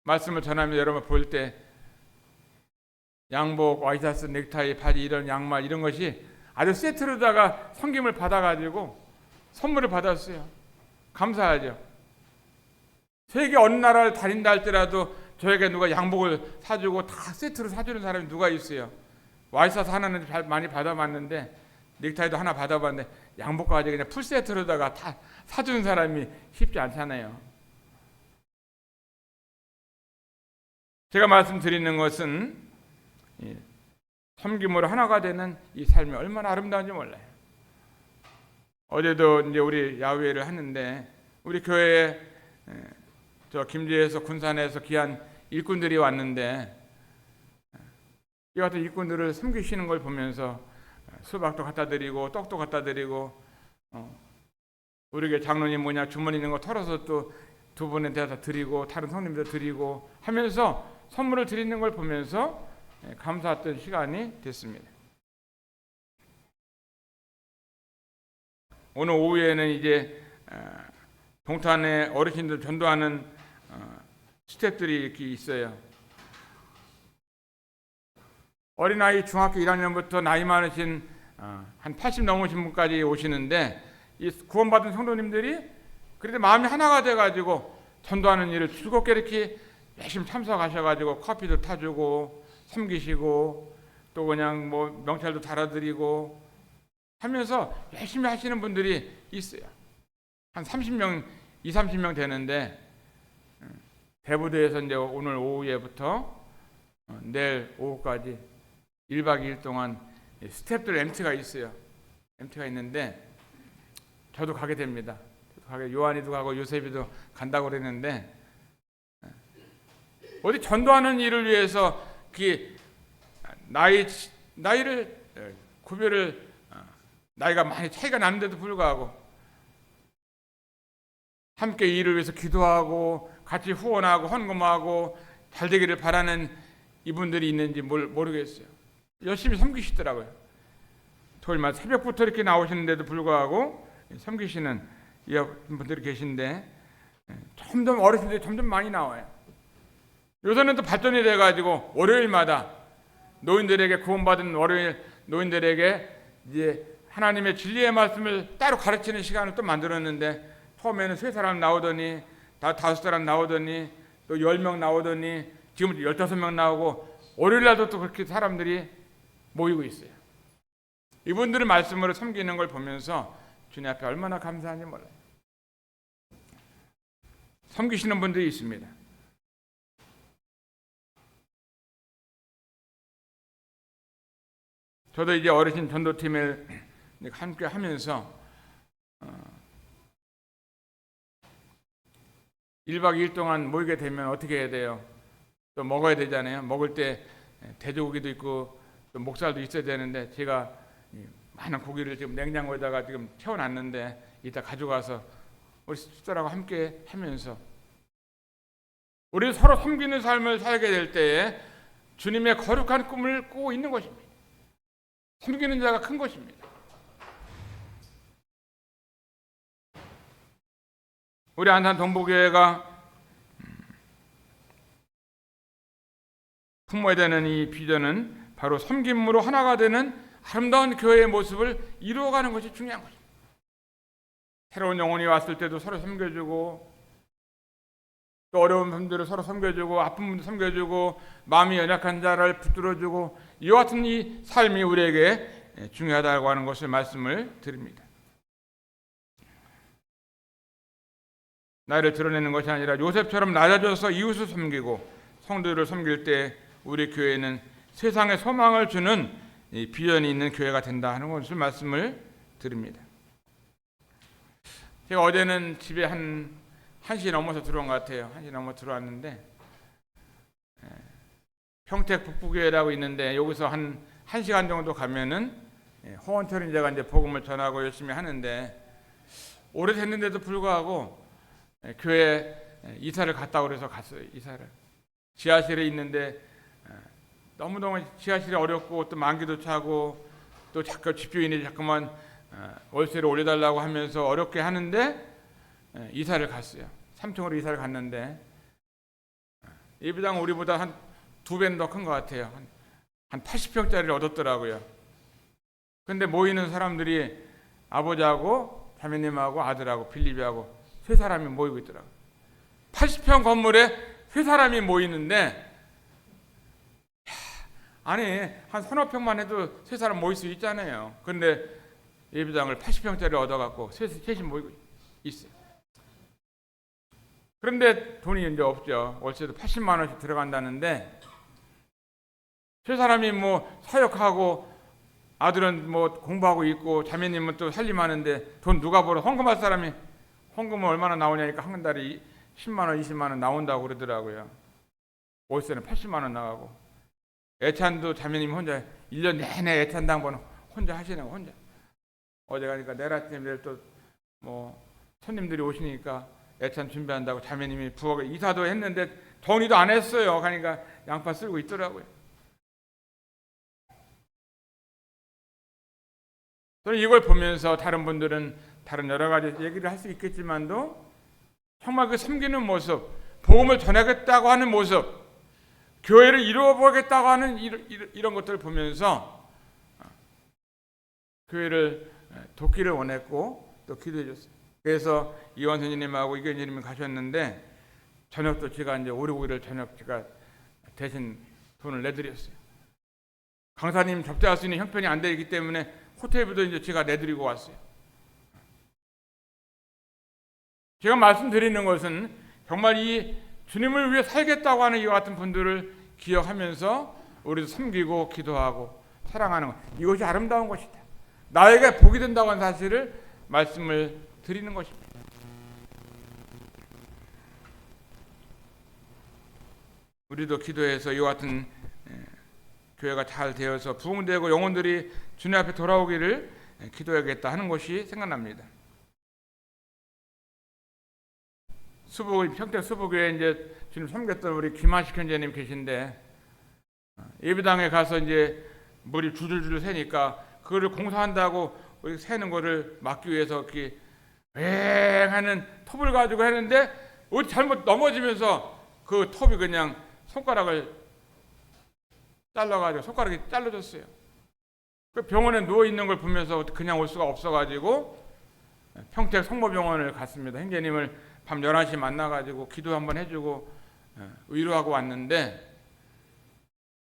말씀을 전하면 여러분 볼 때 양복, 와이셔츠, 넥타이, 바지 이런 양말 이런 것이 아주 세트로다가 섬김을 받아가지고 선물을 받았어요. 감사하죠. 세계 어느 나라를 다닌다 할지라도 저에게 누가 양복을 사주고 다 세트로 사주는 사람이 누가 있어요. 와이셔츠 하나는 많이 받아봤는데 넥타이도 하나 받아봤는데 양복까지 그냥 풀세트로다가 다 사주는 사람이 쉽지 않잖아요. 제가 말씀드리는 것은 섬김으로 하나가 되는 이 삶이 얼마나 아름다운지 몰라요. 어제도 이제 우리 야외를 하는데 우리 교회에 저 김제에서 군산에서 귀한 일꾼들이 왔는데 이 같은 일꾼들을 섬기시는 걸 보면서 수박도 갖다 드리고 떡도 갖다 드리고 우리 교회 장로님 주머니 있는 거 털어서 또 두 분한테 다 드리고 다른 성님들 드리고 하면서 선물을 드리는 걸 보면서 감사했던 시간이 됐습니다. 오늘 오후에는 이제 동탄에 어르신들 전도하는 스태프들이 이렇게 있어요. 어린아이 중학교 1학년부터 나이 많으신 한 80 넘으신 분까지 오시는데 이 구원받은 성도님들이 그래도 마음이 하나가 돼가지고 전도하는 일을 즐겁게 이렇게 열심히 참석하셔가지고 커피도 타주고 섬기시고 또 그냥 뭐 명찰도 달아드리고 하면서 열심히 하시는 분들이 있어요. 한 30명, 30명 되는데 대부도에서 이제 오늘 오후에부터 내일 오후까지 1박 2일 동안 스태프들 MT가 있어요. MT가 있는데 저도 가게 됩니다. 요한이도 가고 요셉이도 간다고 그랬는데 어디 전도하는 일을 위해서 나이를 구별을 나이가 많이 차이가 나는데도 불구하고 함께 일을 위해서 기도하고 같이 후원하고 헌금하고 잘 되기를 바라는 이분들이 있는지 모르겠어요. 열심히 섬기시더라고요. 토요일마다 새벽부터 이렇게 나오시는데도 불구하고 섬기시는 분들이 계신데 점점 어르신들이 점점 많이 나와요. 요새는 또 발전이 돼가지고 월요일마다 노인들에게 구원받은 월요일 노인들에게 이제 하나님의 진리의 말씀을 따로 가르치는 시간을 또 만들었는데 처음에는 3사람 나오더니 5사람 나오더니 또 10명 나오더니 지금 15명 나오고 월요일날도 또 그렇게 사람들이 모이고 있어요. 이분들의 말씀으로 섬기는 걸 보면서 주님 앞에 얼마나 감사한지 몰라요. 섬기시는 분들이 있습니다. 저도 이제 어르신 전도팀을 함께 하면서 1박 2일 동안 모이게 되면 어떻게 해야 돼요? 또 먹어야 되잖아요. 먹을 때 돼지고기도 있고 또 또 목살도 있어야 되는데 제가 많은 고기를 지금 냉장고에다가 지금 채워놨는데 이따 가져가서 우리 식사하고 함께 하면서 우리 서로 섬기는 삶을 살게 될 때에 주님의 거룩한 꿈을 꾸고 있는 것입니다. 섬기는 자가 큰 것입니다. 우리 안산 동부교회가 품어야 되는 이 비전은 바로 섬김으로 하나가 되는 아름다운 교회의 모습을 이루어가는 것이 중요한 것입니다. 새로운 영혼이 왔을 때도 서로 섬겨주고, 또 어려운 분들을 서로 섬겨주고, 아픈 분들 섬겨주고, 마음이 연약한 자를 붙들어주고, 이와 같은 이 삶이 우리에게 중요하다고 하는 것을 말씀을 드립니다. 나를 드러내는 것이 아니라 요셉처럼 낮아져서 이웃을 섬기고 성도들을 섬길 때 우리 교회는 세상에 소망을 주는 이 비전이 있는 교회가 된다 하는 것을 말씀을 드립니다. 제가 어제는 집에 한 1시 넘어서 들어온 것 같아요. 1시 넘어 들어왔는데 평택 북부교회라고 있는데 여기서 한 1시간 정도 가면은 허원철 인자가 이제 복음을 전하고 열심히 하는데 오래됐는데도 불구하고 교회 이사를 갔다고 그래서 갔어요. 이사를. 지하실에 있는데 너무너무 지하실이 어렵고 또 만기도 차고 또 자꾸 집주인이 자꾸만 월세를 올려달라고 하면서 어렵게 하는데 이사를 갔어요. 3층으로 이사를 갔는데 예배당 우리보다 한 2배는 더 큰 것 같아요. 한 80평짜리를 얻었더라고요. 근데 모이는 사람들이 아버지하고 자매님하고 아들하고 필립이하고 3사람이 모이고 있더라고요. 80평 건물에 3사람이 모이는데 아니 한 서너 평만 해도 3사람 모일 수 있잖아요. 그런데 예배당을 80평짜리 얻어갖고 셋이 모이고 있어요. 그런데 돈이 이제 없죠. 월세도 80만 원씩 들어간다는데 3사람이 뭐 사역하고 아들은 뭐 공부하고 있고 자매님은 또 살림하는데 돈 누가 벌어? 헌금할 사람이 헌금은 얼마나 나오냐니까 한 달에 10만 원, 20만 원 나온다고 그러더라고요. 월세는 80만 원 나가고 애찬도 자매님 혼자 1년 내내 애찬당번 혼자 하시는 거 혼자. 어제 가니까 내일 아침에 내일 또 뭐 손님들이 오시니까 애찬 준비한다고 자매님이 부엌에 이사도 했는데 정리도 안 했어요. 가니까 양파 쓸고 있더라고요. 저는 이걸 보면서 다른 분들은 다른 여러 가지 얘기를 할 수 있겠지만도 정말 그 섬기는 모습, 복음을 전하겠다고 하는 모습, 교회를 이루어보겠다고 하는 이런 것들을 보면서 교회를 돕기를 원했고 또 기도해 줬어요. 그래서 이원 선생님하고 이견 선생님이 가셨는데 저녁도 제가 이제 오리고기를 저녁 제가 대신 돈을 내드렸어요. 강사님 접대할 수 있는 형편이 안 되기 때문에 호텔비도 이제 제가 내드리고 왔어요. 제가 말씀드리는 것은 정말 이 주님을 위해 살겠다고 하는 이와 같은 분들을 기억하면서 우리도 섬기고 기도하고 사랑하는 것, 이것이 아름다운 것이다. 나에게 복이 된다고 하는 사실을 말씀을 드리는 것입니다. 우리도 기도해서 이와 같은 교회가 잘 되어서 부흥되고 영혼들이 주님 앞에 돌아오기를 기도해야겠다 하는 것이 생각납니다. 평택 수부교회 이제 주님 섬겼던 우리 김하식 형제님 계신데 예배당에 가서 이제 물이 줄줄줄 새니까 그거를 공사한다고 우리 새는 거를 막기 위해서 이렇게 왱하는 톱을 가지고 했는데 우리 잘못 넘어지면서 그 톱이 그냥 손가락을 잘라가지고 손가락이 잘라졌어요. 그 병원에 누워 있는 걸 보면서 그냥 올 수가 없어가지고 평택 성모병원을 갔습니다. 형제님을 밤 11시 만나가지고 기도 한번 해주고 위로하고 왔는데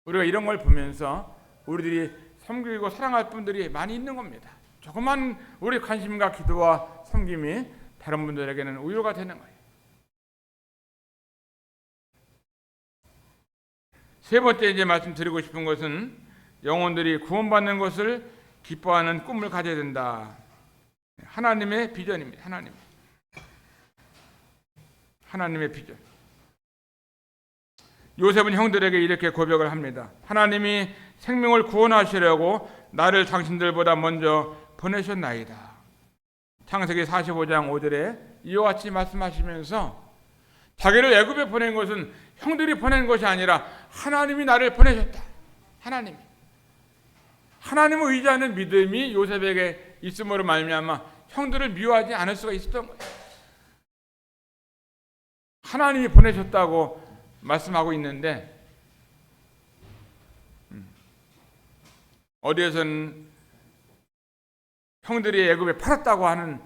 우리가 이런 걸 보면서 우리들이 섬기고 사랑할 분들이 많이 있는 겁니다. 조그만 우리 관심과 기도와 섬김이 다른 분들에게는 위로가 되는 거예요. 세 번째 이제 말씀드리고 싶은 것은 영혼들이 구원받는 것을 기뻐하는 꿈을 가져야 된다. 하나님의 비전입니다. 하나님의 비전. 요셉은 형들에게 이렇게 고백을 합니다. 하나님이 생명을 구원하시려고 나를 당신들보다 먼저 보내셨나이다. 창세기 45장 5절에 이와 같이 말씀하시면서 자기를 애굽에 보낸 것은 형들이 보낸 것이 아니라 하나님이 나를 보내셨다. 하나님을 의지하는 믿음이 요셉에게 있음으로 말미암아 형들을 미워하지 않을 수가 있었던 거예요. 하나님이 보내셨다고 말씀하고 있는데 어디에서는 형들이 애굽에 팔았다고 하는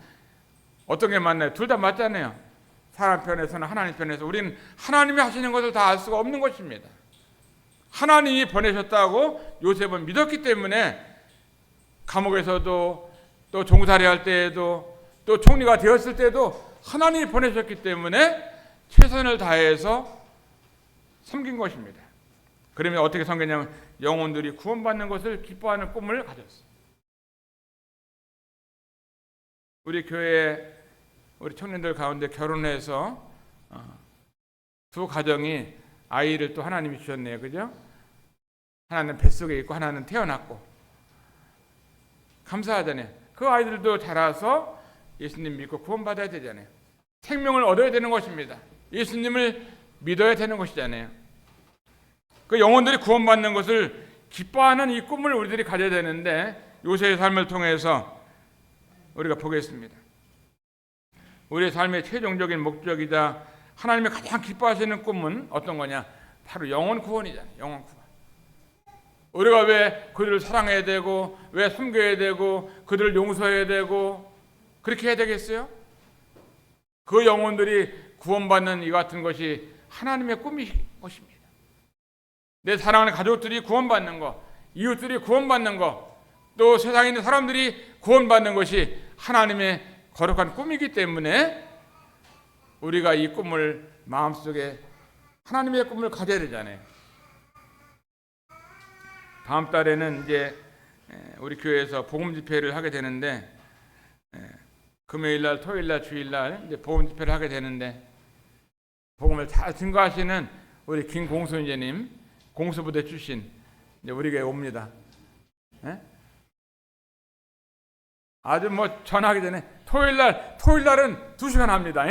어떤 게 맞나요? 둘 다 맞잖아요. 사람 편에서는 하나님 편에서 우리는 하나님이 하시는 것을 다 알 수가 없는 것입니다. 하나님이 보내셨다고 요셉은 믿었기 때문에 감옥에서도 또 종살이할 때에도 또 총리가 되었을 때도 하나님이 보내셨기 때문에 최선을 다해서 섬긴 것입니다. 그러면 어떻게 섬겼냐면 영혼들이 구원받는 것을 기뻐하는 꿈을 가졌어요. 우리 교회 우리 청년들 가운데 결혼해서 두 가정이 아이를 또 하나님이 주셨네요. 그죠? 하나는 뱃속에 있고 하나는 태어났고 감사하잖아요. 그 아이들도 자라서 예수님 믿고 구원받아야 되잖아요. 생명을 얻어야 되는 것입니다. 예수님을 믿어야 되는 것이잖아요. 그 영혼들이 구원받는 것을 기뻐하는 이 꿈을 우리들이 가져야 되는데 요셉의 삶을 통해서 우리가 보겠습니다. 우리의 삶의 최종적인 목적이자 하나님이 가장 기뻐하시는 꿈은 어떤 거냐? 바로 영혼 구원이잖아요. 영혼 구원. 우리가 왜 그들을 사랑해야 되고 왜 섬겨야 되고 그들을 용서해야 되고 그렇게 해야 되겠어요? 그 영혼들이 구원받는 이 같은 것이 하나님의 꿈인 것입니다. 내 사랑하는 가족들이 구원받는 것, 이웃들이 구원받는 것, 또 세상에 있는 사람들이 구원받는 것이 하나님의 거룩한 꿈이기 때문에 우리가 이 꿈을 마음속에 하나님의 꿈을 가져야 되잖아요. 다음 달에는 이제 우리 교회에서 복음 집회를 하게 되는데 금요일 날, 토요일 날, 주일 날 이제 복음 집회를 하게 되는데 복음을 잘 증거하시는 우리 김공순이제님 공수부대 출신 이제 우리 교회에 옵니다. 아주 뭐 전하기 전에 토요일 날은 2시간 합니다.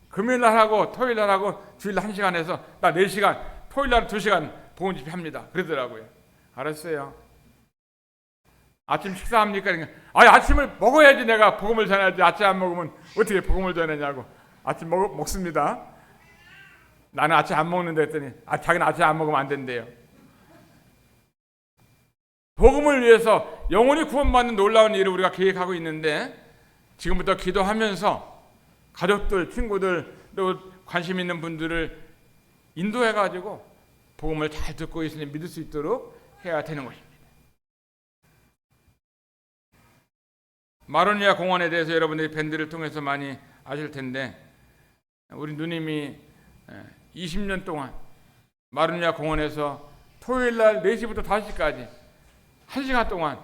금요일 날 하고 토요일 날 하고 주일 날 1시간 해서 나 4시간, 토요일 날 2시간 복음 집회 합니다. 그러더라고요. 알았어요. 아침 식사합니까? 그러니까 아침을 먹어야지 내가 복음을 전해야지. 아침 안 먹으면 어떻게 복음을 전하냐고. 아침 먹습니다. 나는 아침 안 먹는다 했더니 자기는 아침 안 먹으면 안 된대요. 복음을 위해서 영혼이 구원받는 놀라운 일을 우리가 계획하고 있는데 지금부터 기도하면서 가족들, 친구들, 또 관심 있는 분들을 인도해가지고 복음을 잘 듣고 예수님 믿을 수 있도록 해야 되는 것입니다. 마로니아 공원에 대해서 여러분들이 밴드를 통해서 많이 아실 텐데 우리 누님이 20년 동안 마로니아 공원에서 토요일 날 4시부터 5시까지 1시간 동안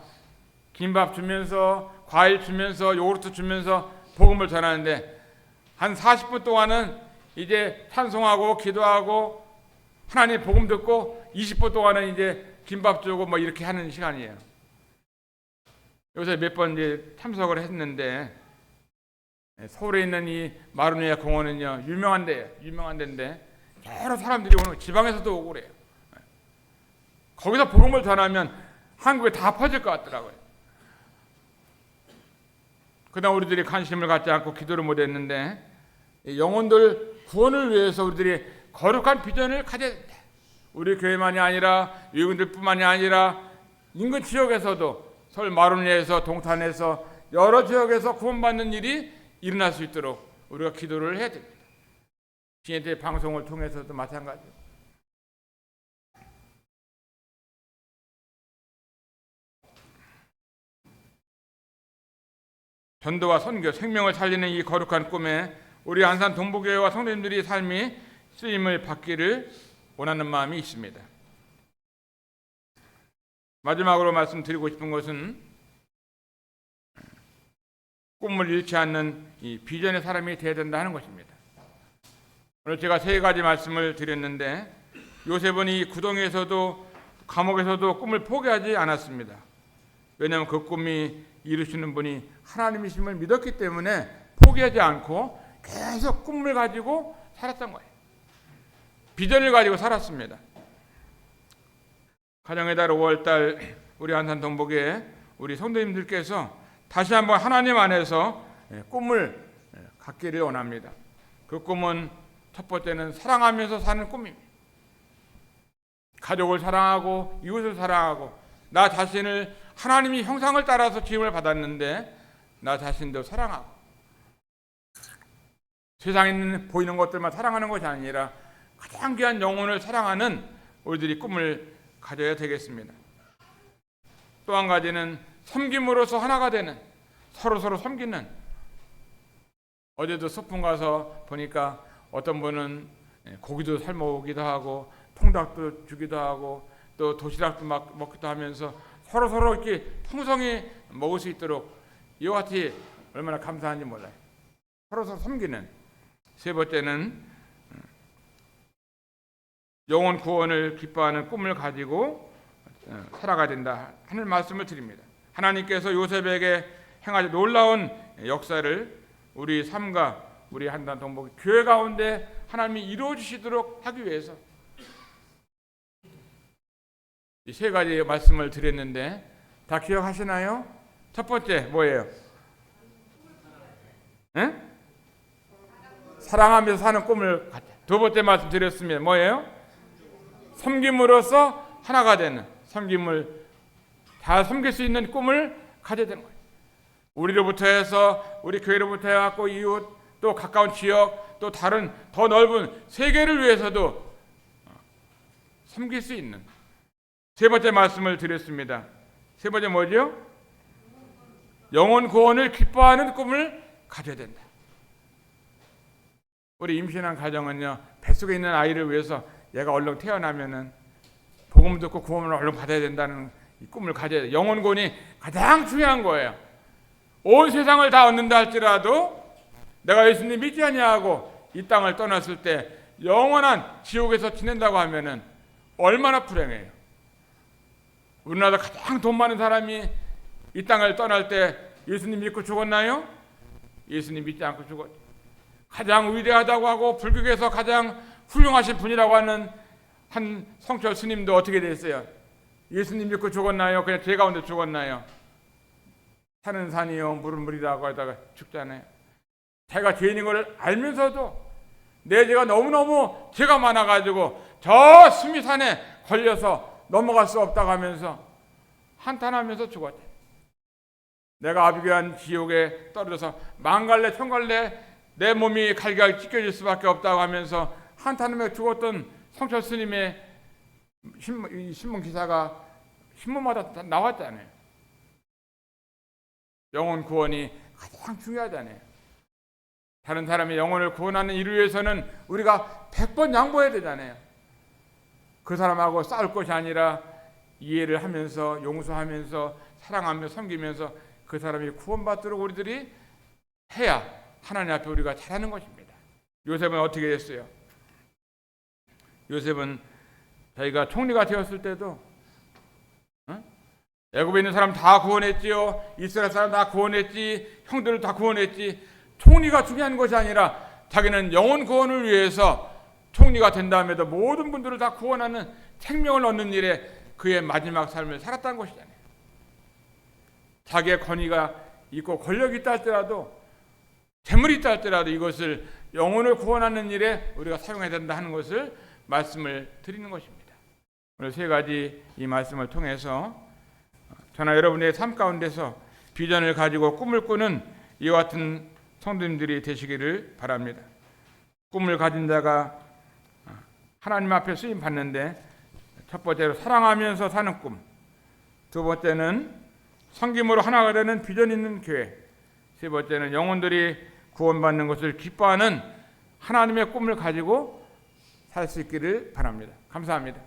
김밥 주면서 과일 주면서 요구르트 주면서 복음을 전하는데 한 40분 동안은 이제 찬송하고 기도하고 하나님 복음 듣고 20분 동안은 이제 김밥 주고 뭐 이렇게 하는 시간이에요. 요새 몇 번 이제 참석을 했는데 서울에 있는 이 마로니아 공원은요 유명한 데인데 여러 사람들이 오는 지방에서도 오고 그래요. 거기서 복음을 전하면 한국에 다 퍼질 것 같더라고요. 그다음 우리들이 관심을 갖지 않고 기도를 못했는데 영혼들 구원을 위해서 우리들이 거룩한 비전을 가져야 된다. 우리 교회만이 아니라 외국인들뿐만이 아니라 인근 지역에서도 서울 마로니아에서 동탄에서 여러 지역에서 구원받는 일이 일어날 수 있도록 우리가 기도를 해야 됩니다. 지혜대 방송을 통해서도 마찬가지예요. 전도와 선교, 생명을 살리는 이 거룩한 꿈에 우리 안산 동부교회와 성도님들의 삶이 쓰임을 받기를 원하는 마음이 있습니다. 마지막으로 말씀드리고 싶은 것은 꿈을 잃지 않는 이 비전의 사람이 되어야 된다 하는 것입니다. 오늘 제가 3가지 말씀을 드렸는데 요셉은 이 구덩이에서도 감옥에서도 꿈을 포기하지 않았습니다. 왜냐하면 그 꿈이 이루시는 분이 하나님이심을 믿었기 때문에 포기하지 않고 계속 꿈을 가지고 살았던 거예요. 비전을 가지고 살았습니다. 가정의 달 5월달 우리 안산 동복에 우리 성도님들께서 다시 한번 하나님 안에서 꿈을 갖기를 원합니다. 그 꿈은 첫 번째는 사랑하면서 사는 꿈입니다. 가족을 사랑하고 이웃을 사랑하고 나 자신을 하나님이 형상을 따라서 지음을 받았는데 나 자신도 사랑하고 세상에 보이는 것들만 사랑하는 것이 아니라 가장 귀한 영혼을 사랑하는 우리들이 꿈을 가져야 되겠습니다. 또 한 가지는 섬김으로써 하나가 되는 서로 섬기는. 어제도 소풍 가서 보니까 어떤 분은 고기도 삶아오기도 하고 통닭도 주기도 하고 또 도시락도 막 먹기도 하면서 서로 이렇게 풍성히 먹을 수 있도록 이와 같이 얼마나 감사한지 몰라요. 서로 섬기는. 세 번째는 영혼 구원을 기뻐하는 꿈을 가지고 살아가야 된다 하는 말씀을 드립니다. 하나님께서 요셉에게 행하신 놀라운 역사를 우리 삶과 우리 한단 동복 교회 가운데 하나님이 이루어 주시도록 하기 위해서 이 세 가지 말씀을 드렸는데 다 기억하시나요? 첫 번째 뭐예요? 응? 사랑하면서 사는 꿈을 갖자. 두 번째 말씀 드렸습니다. 뭐예요? 섬김으로써 하나가 되는, 섬김을 다 섬길 수 있는 꿈을 가져야 되는 거예요. 우리로부터 해서 우리 교회로부터 해갖고 이웃 또 가까운 지역 또 다른 더 넓은 세계를 위해서도 섬길 수 있는 세 번째 말씀을 드렸습니다. 세 번째 뭐죠? 영혼 구원을 기뻐하는 꿈을 가져야 된다. 우리 임신한 가정은요, 뱃속에 있는 아이를 위해서 얘가 얼른 태어나면은 복음 듣고 구원을 얼른 받아야 된다는 이 꿈을 가져야 돼요. 영혼 구원이 가장 중요한 거예요. 온 세상을 다 얻는다 할지라도 내가 예수님 믿지 아니하고 이 땅을 떠났을 때 영원한 지옥에서 지낸다고 하면은 얼마나 불행해요. 우리나라 가장 돈 많은 사람이 이 땅을 떠날 때 예수님 믿고 죽었나요? 예수님 믿지 않고 죽었죠. 가장 위대하다고 하고 불교계에서 가장 훌륭하신 분이라고 하는 한 성철 스님도 어떻게 됐어요? 예수님 믿고 죽었나요? 그냥 죄 가운데 죽었나요? 산은 산이요 물은 물이라고 하다가 죽잖아요. 자기가 죄인인 걸 알면서도 내 죄가 너무너무 죄가 많아가지고 저 수미산에 걸려서 넘어갈 수 없다고 하면서 한탄하면서 죽었대. 내가 아비규환 지옥에 떨어져서 만갈래 천갈래 내 몸이 갈기갈기 찢겨질 수밖에 없다고 하면서 한탄하며 죽었던 성철 스님의 신문 기사가 신문마다 다 나왔잖아요. 영혼 구원이 가장 중요하잖아요. 다른 사람의 영혼을 구원하는 일을 위해서는 우리가 100번 양보해야 되잖아요. 그 사람하고 싸울 것이 아니라 이해를 하면서 용서하면서 사랑하며 섬기면서 그 사람이 구원받도록 우리들이 해야 하나님 앞에 우리가 잘하는 것입니다. 요셉은 어떻게 됐어요? 요셉은 자기가 총리가 되었을 때도 애굽에 있는 사람 다 구원했지요. 이스라엘 사람 다 구원했지. 형들을 다 구원했지. 총리가 중요한 것이 아니라 자기는 영혼 구원을 위해서 총리가 된 다음에도 모든 분들을 다 구원하는 생명을 얻는 일에 그의 마지막 삶을 살았다는 것이잖아요. 자기의 권위가 있고 권력이 있다 할지라도 재물이 있다 할지라도 이것을 영혼을 구원하는 일에 우리가 사용해야 된다 하는 것을 말씀을 드리는 것입니다. 오늘 세 가지 이 말씀을 통해서 저나 여러분의 삶 가운데서 비전을 가지고 꿈을 꾸는 이와 같은 성도님들이 되시기를 바랍니다. 꿈을 가진 자가 하나님 앞에 쓰임 받는데 첫 번째로 사랑하면서 사는 꿈, 두 번째는 섬김으로 하나가 되는 비전 있는 교회, 세 번째는 영혼들이 구원받는 것을 기뻐하는 하나님의 꿈을 가지고 살 수 있기를 바랍니다. 감사합니다.